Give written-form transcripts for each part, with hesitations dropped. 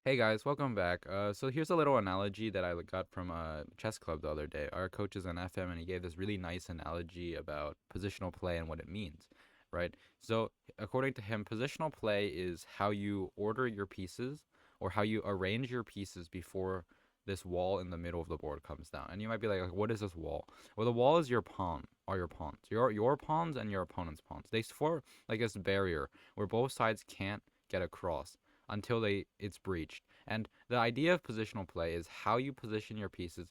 Hey guys, welcome back. So here's a little analogy that I got from a chess club the other day. Our coach is an FM, and he gave this really nice analogy about positional play and what it means, right? So according to him, positional play is how you order your pieces or how you arrange your pieces before this wall in the middle of the board comes down. And you might be like, what is this wall? Well, the wall is your pawn or your pawns, your pawns and your opponent's pawns. They form like this barrier where both sides can't get across until it's breached. And the idea of positional play is how you position your pieces,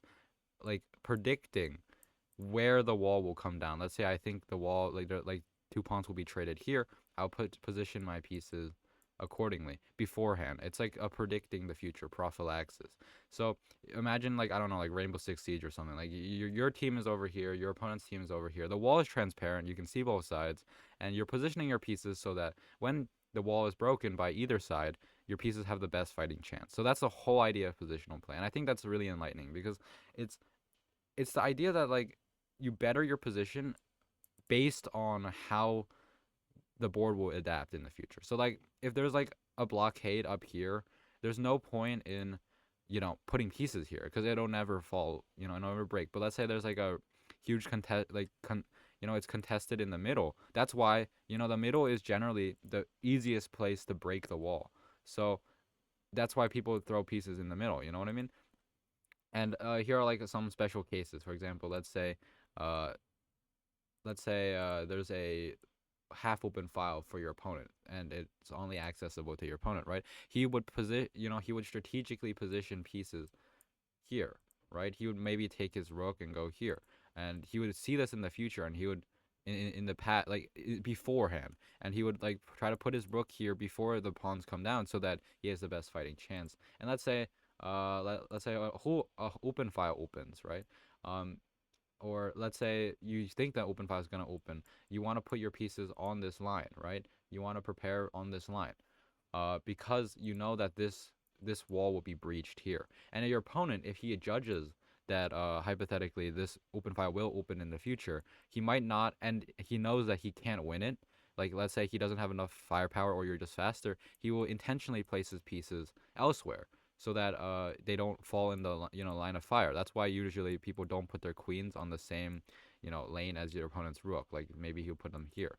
like predicting where the wall will come down. Let's say I think the wall, like two pawns will be traded here. I'll position my pieces accordingly beforehand. It's like a predicting the future prophylaxis. So imagine, like, I don't know, like Rainbow Six Siege or something. Like your team is over here, your opponent's team is over here. The wall is transparent. You can see both sides, and you're positioning your pieces so that when the wall is broken by either side, your pieces have the best fighting chance. So that's the whole idea of positional play, and I think that's really enlightening because it's it's the idea that, like, you better your position based on how the board will adapt in the future. So, like, if there's like a blockade up here, there's no point in putting pieces here because it'll never fall, it'll never break. But let's say there's like a huge contest, it's contested in the middle. That's why the middle is generally the easiest place to break the wall. So that's why people throw pieces in the middle. You know what I mean? And here are like some special cases. For example, uh, there's a half open file for your opponent, and it's only accessible to your opponent, right? He would strategically position pieces here, right? He would maybe take his rook and go here, and he would see this in the future, and he would in the past, like, beforehand, and he would like try to put his rook here before the pawns come down, so that he has the best fighting chance. And let's say a open file opens, right? Um, or let's say you think that open file is going to open. You want to put your pieces on this line, right? You want to prepare on this line, because you know that this wall will be breached here. And your opponent, if he judges that hypothetically this open file will open in the future, he might not, and he knows that he can't win it. Like, let's say he doesn't have enough firepower, or you're just faster. He will intentionally place his pieces elsewhere so that they don't fall in the line of fire. That's why usually people don't put their queens on the same lane as your opponent's rook. Like, maybe he'll put them here.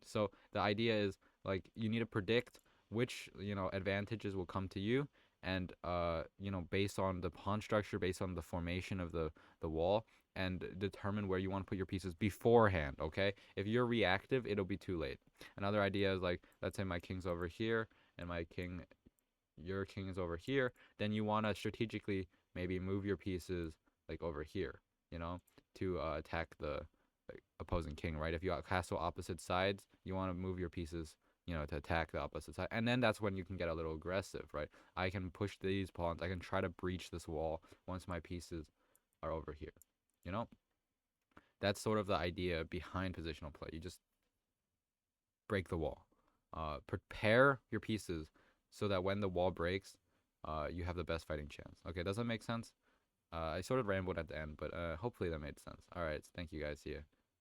So the idea is, like, you need to predict which advantages will come to you, and based on the pawn structure, based on the formation of the wall, and determine where you want to put your pieces beforehand. Okay, if you're reactive, it'll be too late. Another idea is, like, let's say my king's over here and your king is over here, then you want to strategically maybe move your pieces like over here, you know, to attack the, like, opposing king, right? If you castle opposite sides, you want to move your pieces, to attack the opposite side. And then that's when you can get a little aggressive, right? I can push these pawns. I can try to breach this wall once my pieces are over here, you know? That's sort of the idea behind positional play. You just break the wall. Prepare your pieces so that when the wall breaks, you have the best fighting chance. Okay, does that make sense? I sort of rambled at the end, but hopefully that made sense. All right, thank you guys. See ya.